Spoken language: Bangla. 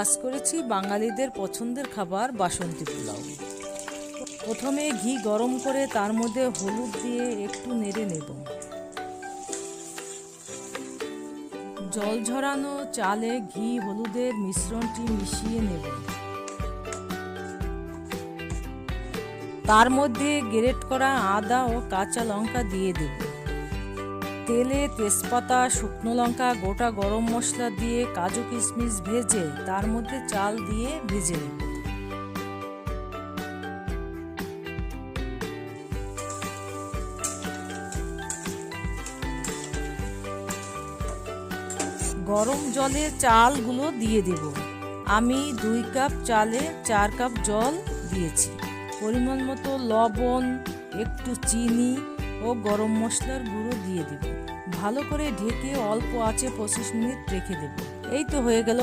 আজ করেছি বাঙালিদের পছন্দের খাবার বাসন্তী পোলাও। প্রথমে ঘি গরম করে তার মধ্যে হলুদ দিয়ে একটু নেড়ে নেব। জল ঝরানো চালে ঘি হলুদের মিশ্রণটি মিশিয়ে নেব। তার মধ্যে গ্রেট করা আদা ও কাঁচা লঙ্কা দিয়ে দেব। তেলে তেজপাতা, শুকনো লঙ্কা, গোটা গরম মশলা দিয়ে কাজু কিশমিশ ভেজে তার মধ্যে চাল দিয়ে ভেজে নেব। গরম জলে চালগুলো দিয়ে দেব। আমি 2 কাপ চালে 4 কাপ জল দিয়েছি। পরিমাণ মতো লবণ, একটু চিনি ও গরম মশলার গুঁড়ো দিয়ে দেব। ভালো করে ঢেকে অল্প আঁচে 25 মিনিট রেখে দেব। এই তো হয়ে গেল